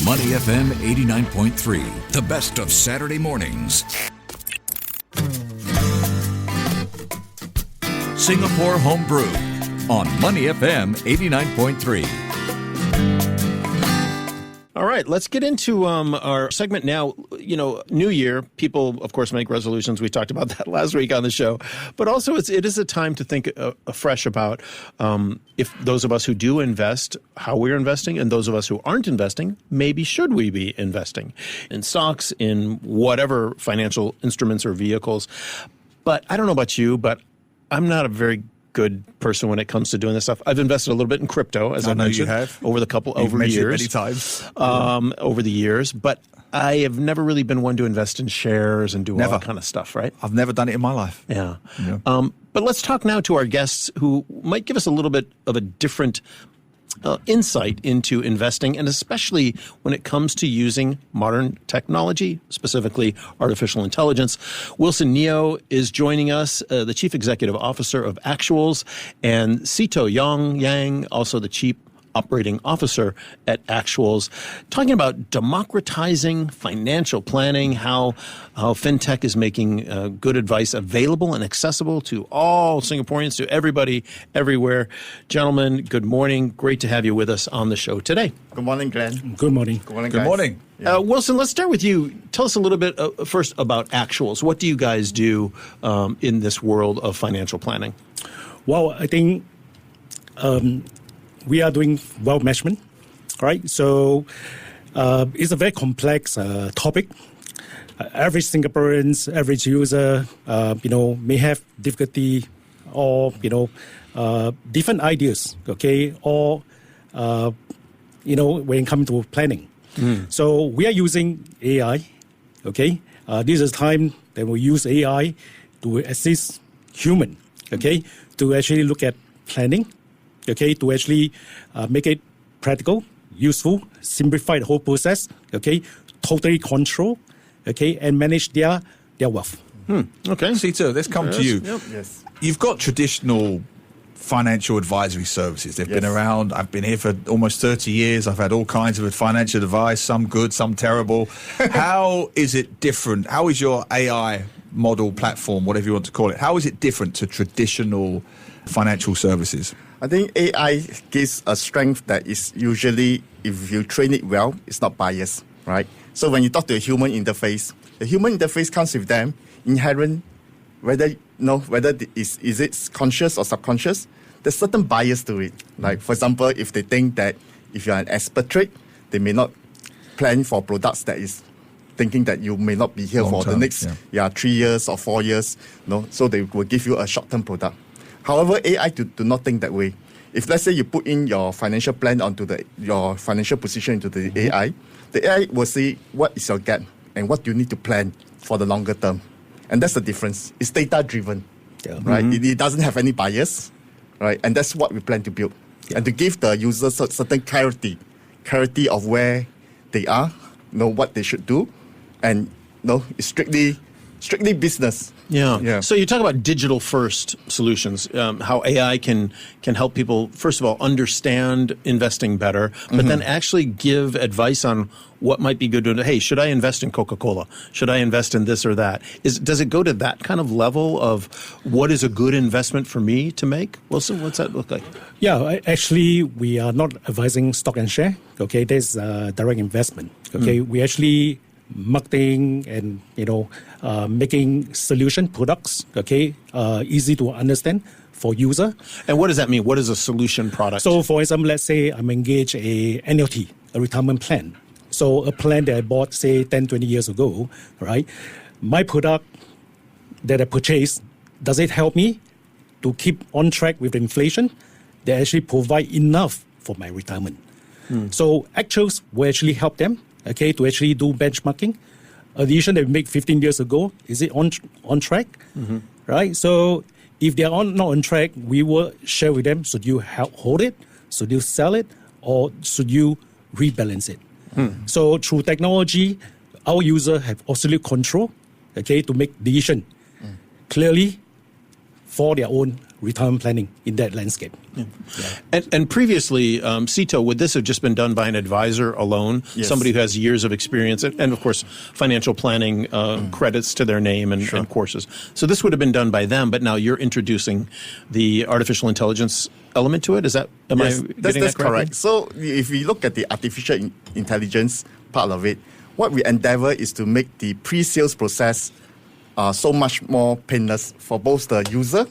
Money FM 89.3, the best of Saturday mornings. Singapore Home Brew on Money FM 89.3. All right, let's get into our segment now. You know, New Year, people, of course, make resolutions. We talked about that last week on the show. But also, it is a time to think afresh about if those of us who do invest, how we're investing, and those of us who aren't investing, maybe should we be investing in stocks, in whatever financial instruments or vehicles. But I don't know about you, but I'm not a very good person when it comes to doing this stuff. I've invested a little bit in crypto, as I mentioned, you have. over the years. Many times. Over the years, but I have never really been one to invest in shares and do all that kind of stuff, right? I've never done it in my life. Yeah. But let's talk now to our guests who might give us a little bit of a different insight into investing, and especially when it comes to using modern technology, specifically artificial intelligence. Wilson Neo is joining us, the Chief Executive Officer of Actuals, and Sito Yang, also the Chief Operating Officer at Actuals, talking about democratizing financial planning, how fintech is making good advice available and accessible to all Singaporeans, to everybody, everywhere. Gentlemen, good morning. Great to have you with us on the show today. Good morning, Glenn. Good morning. Good morning, Good guys. morning. Yeah. Wilson, let's start with you. Tell us a little bit first about Actuals. What do you guys do in this world of financial planning? Well, I think we are doing wealth management, right? So it's a very complex topic. Average Singaporeans, average user, may have difficulty or, different ideas, okay? Or, when it comes to planning. So we are using AI, okay? This is time that we use AI to assist human, okay? To actually look at planning, okay, to actually make it practical, useful, simplify the whole process, okay, totally control, okay, and manage their wealth. Okay. Sito, let's come to you. Yep. Yes. You've got traditional financial advisory services. They've been around. I've been here for almost 30 years. I've had all kinds of financial advice, some good, some terrible. How is it different? How is your AI model, platform, whatever you want to call it, how is it different to traditional financial services? I think AI gives a strength that is usually, if you train it well, it's not biased, right? So when you talk to a human interface, the human interface comes with them inherent, whether is it conscious or subconscious, there's certain bias to it. Like, for example, if they think that if you're an expatriate, they may not plan for products that is thinking that you may not be here Long for term, the next 3 years or 4 years. So they will give you a short-term product. However, AI do not think that way. If, let's say, you put in your financial plan onto your financial position into the AI will see what is your gap and what you need to plan for the longer term. And that's the difference. It's data-driven, right? It doesn't have any bias, right? And that's what we plan to build. And to give the users certain clarity of where they are, what they should do, and it's strictly business. Yeah. So you talk about digital-first solutions, how AI can help people, first of all, understand investing better, but then actually give advice on what might be good to do. Hey, should I invest in Coca-Cola? Should I invest in this or that? Does it go to that kind of level of what is a good investment for me to make? Wilson, what's that look like? Yeah, actually, we are not advising stock and share. Okay, there's direct investment. Okay, we actually marketing and making solution products, okay, easy to understand for user. And what does that mean? What is a solution product? So, for example, let's say I'm engaged a annuity, a retirement plan. So a plan that I bought, say, 10, 20 years ago, right? My product that I purchased, does it help me to keep on track with the inflation? They actually provide enough for my retirement. So Actuals will actually help them, okay, to actually do benchmarking. A decision that we made 15 years ago, is it on track? Right? So if they are not on track, we will share with them, should you hold it? Should you sell it? Or should you rebalance it? So through technology, our users have absolute control, okay, to make decision clearly for their own retirement planning in that landscape. And previously, Cito, would this have just been done by an advisor alone, Yes. somebody who has years of experience and of course, financial planning credits to their name and courses. So this would have been done by them, but now you're introducing the artificial intelligence element to it. Is that, am I getting that's that correctly? correct. So if we look at the artificial intelligence part of it, what we endeavor is to make the pre-sales process so much more painless for both the user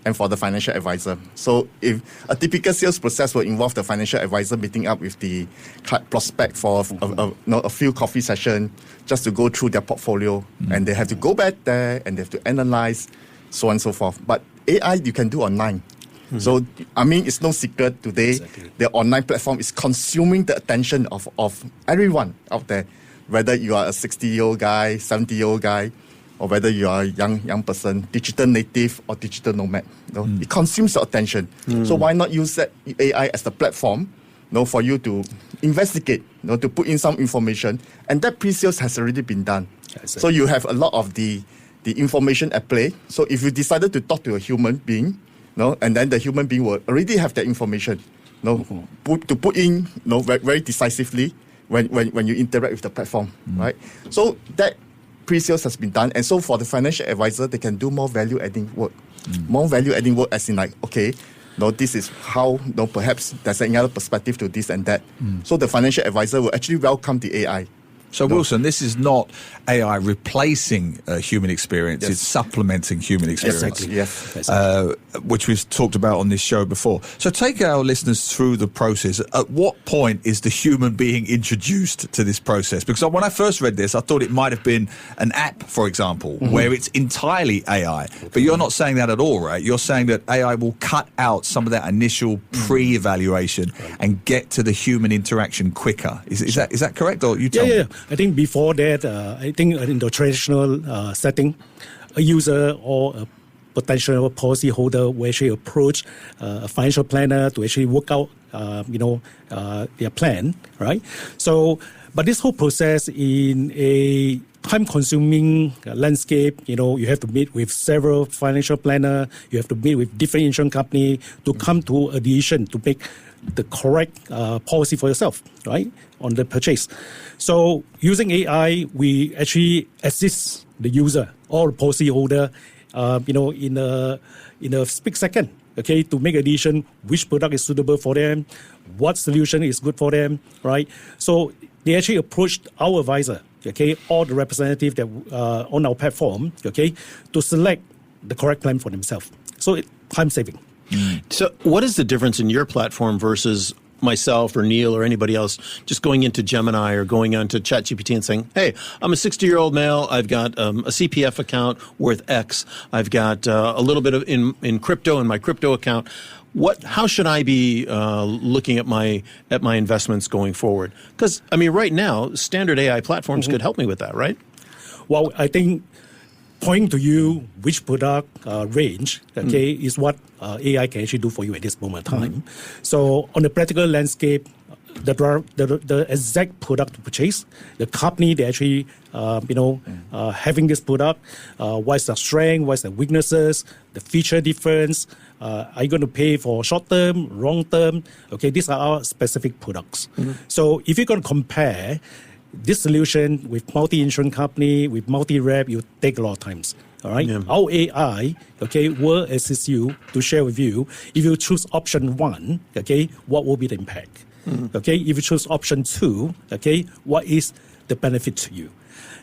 and for the financial advisor. So if a typical sales process will involve the financial advisor meeting up with the prospect for a few coffee session just to go through their portfolio, and they have to go back there and they have to analyze, so on and so forth. But AI you can do online. So, I mean, it's no secret today, the online platform is consuming the attention of everyone out there, whether you are a 60-year-old guy, 70-year-old guy, or whether you are a young person, digital native or digital nomad. It consumes your attention. So why not use that AI as the platform for you to investigate, to put in some information, and that pre-sales has already been done. So you have a lot of the information at play. So if you decided to talk to a human being, and then the human being will already have that information, to put in, very decisively when you interact with the platform, right? So that pre-sales has been done, and so for the financial advisor, they can do more value-adding work. More value-adding work as in like, okay, this is how, perhaps there's another perspective to this and that. So the financial advisor will actually welcome the AI. So, Wilson, this is not AI replacing human experience. Yes. It's supplementing human experience. Exactly. Yes. Which we've talked about on this show before. So take our listeners through the process. At what point is the human being introduced to this process? Because when I first read this, I thought it might have been an app, for example, where it's entirely AI. But you're not saying that at all, right? You're saying that AI will cut out some of that initial pre-evaluation and get to the human interaction quicker. Is that correct? Or you tell me? I think before that, I think in the traditional setting, a user or a potential policyholder will actually approach a financial planner to actually work out, their plan, right? So, but this whole process in a time-consuming landscape, you have to meet with several financial planners, you have to meet with different insurance companies to come to a decision to make the correct policy for yourself, right, on the purchase. So using AI, we actually assist the user or the policyholder, in a split second, okay, to make a decision which product is suitable for them, what solution is good for them, right? So they actually approached our advisor, okay, or the representative that on our platform, okay, to select the correct plan for themselves. So time saving. So what is the difference in your platform versus myself or Neil or anybody else just going into Gemini or going onto ChatGPT and saying, hey, I'm a 60-year-old male. I've got a CPF account worth X. I've got a little bit of in crypto in my crypto account. How should I be looking at my investments going forward? Because, I mean, right now, standard AI platforms could help me with that, right? Well, I think pointing to you which product range, okay, is what AI can actually do for you at this moment in time. So on the practical landscape, the exact product to purchase, the company that actually, having this product, what's the strength, what's the weaknesses, the feature difference, are you going to pay for short term, long term? Okay, these are our specific products. So if you're going to compare this solution with multi-insurance company, with multi-rep, you take a lot of times. All right. Yeah. Our AI, okay, will assist you to share with you. If you choose option 1, okay, what will be the impact? Okay. If you choose option 2, okay, what is the benefit to you?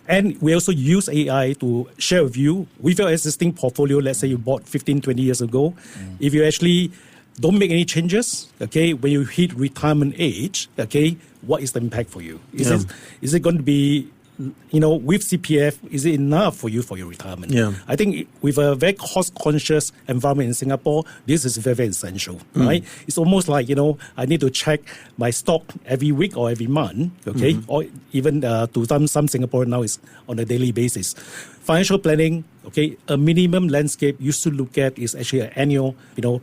And we also use AI to share with you with your existing portfolio. Let's say you bought 15, 20 years ago. If you actually don't make any changes, okay, when you hit retirement age, okay, what is the impact for you? Is it going to be, with CPF, is it enough for you for your retirement? Yeah. I think with a very cost-conscious environment in Singapore, this is very, very essential, right? It's almost like, I need to check my stock every week or every month, okay? Or even to some Singaporeans now is on a daily basis. Financial planning, okay, a minimum landscape you should look at is actually an annual,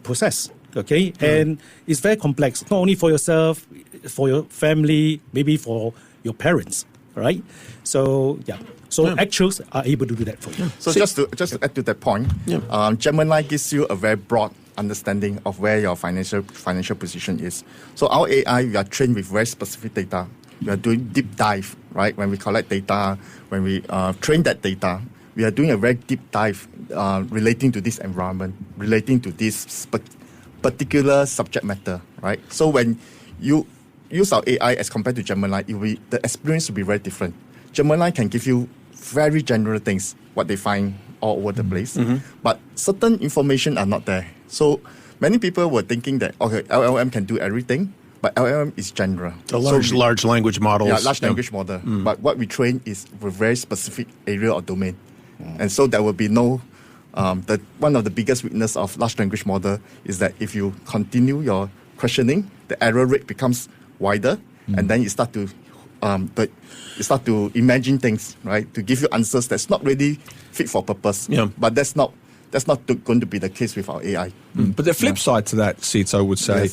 process. Okay, and it's very complex, not only for yourself, for your family, maybe for your parents, right? So, actuals are able to do that for you. So just to add to that point, Gemini gives you a very broad understanding of where your financial position is. So our AI, we are trained with very specific data. We are doing deep dive, right? When we collect data, when we train that data, we are doing a very deep dive relating to this environment, relating to this particular subject matter, right? So when you use our AI as compared to Gemini, the experience will be very different. Gemini can give you very general things, what they find all over the place, but certain information are not there. So many people were thinking that, okay, LLM can do everything, but LLM is general. The large language models. Yeah, large language model. But what we train is for very specific area or domain. And so there will be no, one of the biggest weakness of large language model is that if you continue your questioning, the error rate becomes wider, and then you start to imagine things, right? To give you answers that's not really fit for purpose. Yeah. But that's not going to be the case with our AI. But the flip side to that, Sito, would say,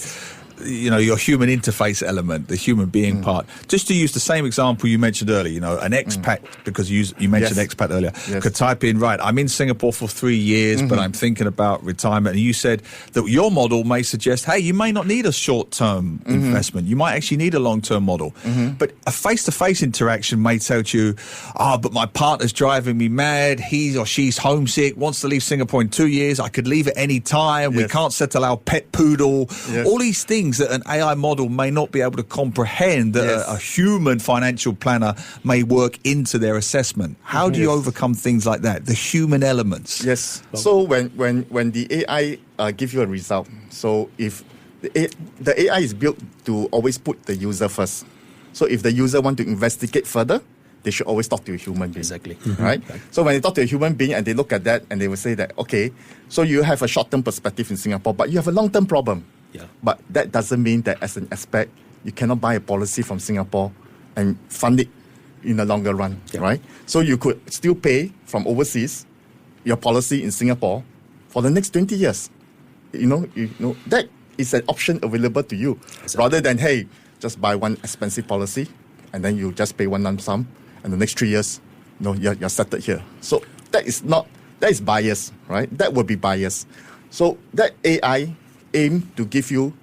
your human interface element, the human being part. Just to use the same example you mentioned earlier, an expat, because you mentioned expat earlier, could type in, right, I'm in Singapore for 3 years, but I'm thinking about retirement. And you said that your model may suggest, hey, you may not need a short-term investment. You might actually need a long-term model. But a face-to-face interaction may tell you, but my partner's driving me mad. He or she's homesick, wants to leave Singapore in 2 years. I could leave at any time. We can't settle our pet poodle. All these things that an AI model may not be able to comprehend, that a human financial planner may work into their assessment. How do you overcome things like that, the human elements? Yes. So when the AI give you a result, so if the AI is built to always put the user first. So if the user want to investigate further, they should always talk to a human being. Exactly. Right? So when they talk to a human being and they look at that and they will say that, okay, so you have a short-term perspective in Singapore, but you have a long-term problem. Yeah. But that doesn't mean that as an aspect, you cannot buy a policy from Singapore and fund it in the longer run, right? So you could still pay from overseas your policy in Singapore for the next 20 years. That is an option available to you, rather than, hey, just buy one expensive policy and then you just pay one lump sum and the next 3 years, you're settled here. So that is bias, right? That would be bias. So that AI aim to give you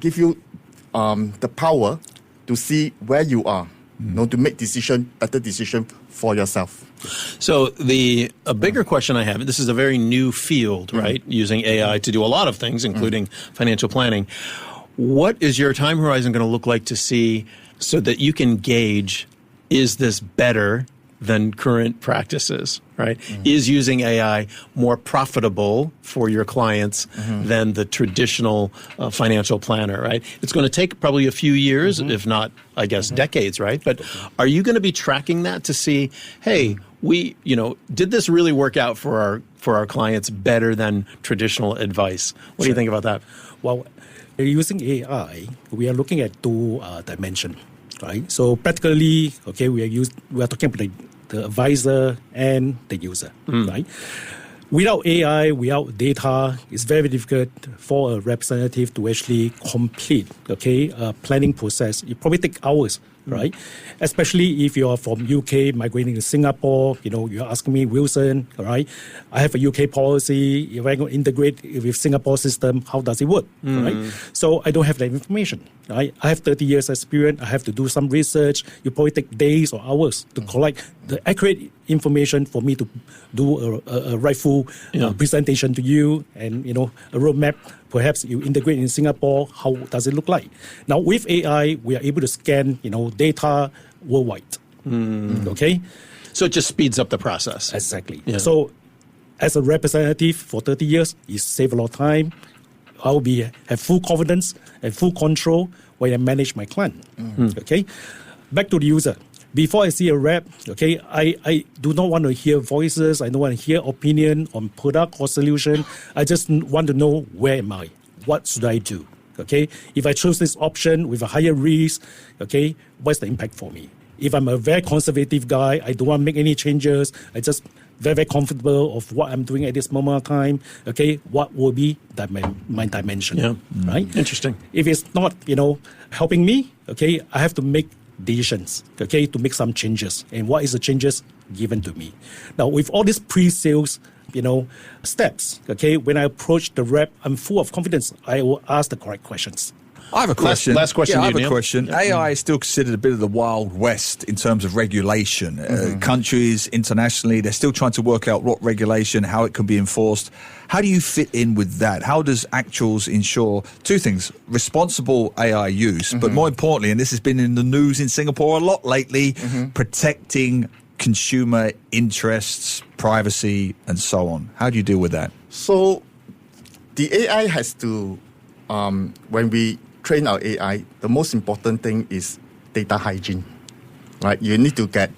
the power to see where you are, to make better decision for yourself. So a bigger question I have, this is a very new field, right? Using AI to do a lot of things, including financial planning. What is your time horizon going to look like to see so that you can gauge, is this better than current practices, right? Is using AI more profitable for your clients than the traditional financial planner, right? It's going to take probably a few years, if not, I guess, decades, right? But are you going to be tracking that to see, hey, did this really work out for our clients better than traditional advice? What do you think about that? Well, using AI, we are looking at two dimensions. Right. So practically, we are talking about the advisor and the user. Right. Without AI, without data, it's very difficult for a representative to actually complete a planning process. It probably take hours. Right, especially if you are from UK migrating to Singapore, you're asking me, Wilson, right? I have a UK policy. If I'm going to integrate with Singapore system, how does it work? Right? So I don't have that information. Right? I have 30 years experience. I have to do some research. You probably take days or hours to collect the accurate information for me to do a rightful presentation to you, and a roadmap. Perhaps you integrate in Singapore. How does it look like? Now with AI, we are able to scan data worldwide. Okay, so it just speeds up the process. Exactly. Yeah. So as a representative for 30 years, it saves a lot of time. I will have full confidence and full control when I manage my client. Okay, back to the user. Before I see a rep, I do not want to hear voices. I don't want to hear opinion on product or solution. I just want to know, where am I? What should I do? If I choose this option with a higher risk, what's the impact for me? If I'm a very conservative guy, I don't want to make any changes. I just very, very comfortable of what I'm doing at this moment of time. What will be my dimension? Yeah. Right? Interesting. If it's not, helping me, I have to make decisions, okay, to make some changes. And what is the changes given to me? Now, with all these pre-sales, steps, okay, when I approach the rep, I'm full of confidence. I will ask the correct questions. I have a question. Last question. Yeah, I have Neil. a question. Yeah. AI is still considered a bit of the Wild West in terms of regulation. Countries internationally, they're still trying to work out what regulation, how it can be enforced. How do you fit in with that? How does Actuals ensure two things: responsible AI use, but more importantly, and this has been in the news in Singapore a lot lately, protecting consumer interests, privacy, and so on. How do you deal with that? So the AI has to, when we train our AI, the most important thing is data hygiene, right? You need to get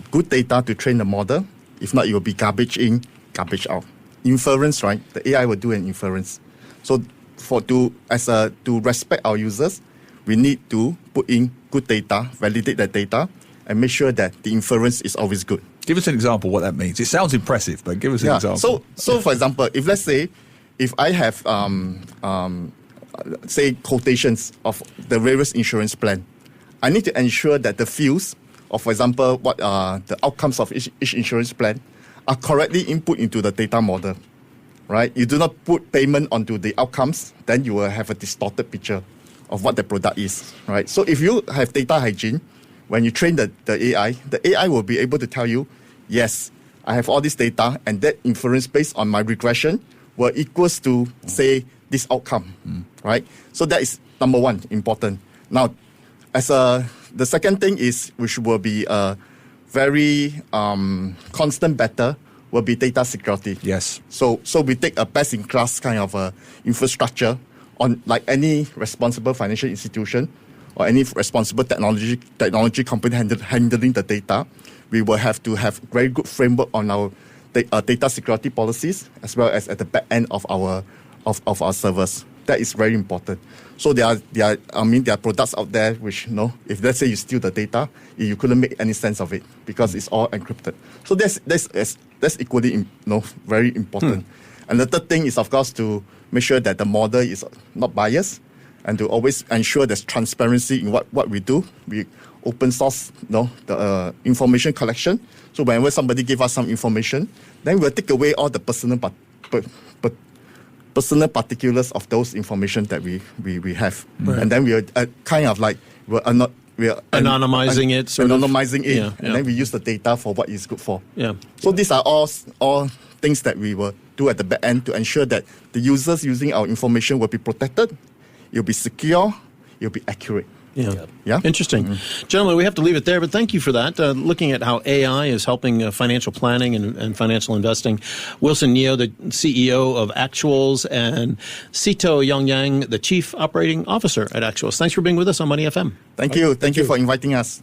good data to train the model. If not, it will be garbage in, garbage out. Inference, right? The AI will do an inference. So to respect our users, we need to put in good data, validate that data, and make sure that the inference is always good. Give us an example of what that means. It sounds impressive, but give us an example. So for example, if I have say quotations of the various insurance plan, I need to ensure that the fields of, for example, what the outcomes of each insurance plan are correctly input into the data model, right? You do not put payment onto the outcomes, then you will have a distorted picture of what the product is, right? So if you have data hygiene, when you train the AI will be able to tell you, yes, I have all this data, and that inference based on my regression will equals to, say, this outcome, right? So that is number one, important. Now, the second thing is, which will be a very constant battle, will be data security. Yes. So we take a best-in-class kind of infrastructure on, like any responsible financial institution or any responsible technology company handling the data. We will have to have very good framework on our data security policies, as well as at the back end of our servers. That is very important. So there are products out there which, if let's say you steal the data, you couldn't make any sense of it because it's all encrypted. So that's equally very important. And the third thing is, of course, to make sure that the model is not biased, and to always ensure there's transparency in what we do. We open source the information collection. So whenever somebody give us some information, then we'll take away all the personal particulars of those information that we have. Right. And then we are kind of like we are anonymizing it. Anonymizing it. Yeah. And then we use the data for what it's good for. Yeah. So these are all things that we will do at the back end to ensure that the users using our information will be protected, it'll be secure, it'll be accurate. Yeah. Interesting. Gentlemen, we have to leave it there, but thank you for that. Looking at how AI is helping financial planning and financial investing. Wilson Neo, the CEO of Actuals, and Sito Yong, the Chief Operating Officer at Actuals. Thanks for being with us on Money FM. Thank you. Thank you for inviting us.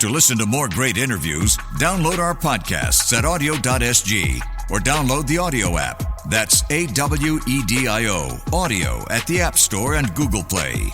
To listen to more great interviews, download our podcasts at audio.sg or download the audio app. That's AWEDIO, audio at the App Store and Google Play.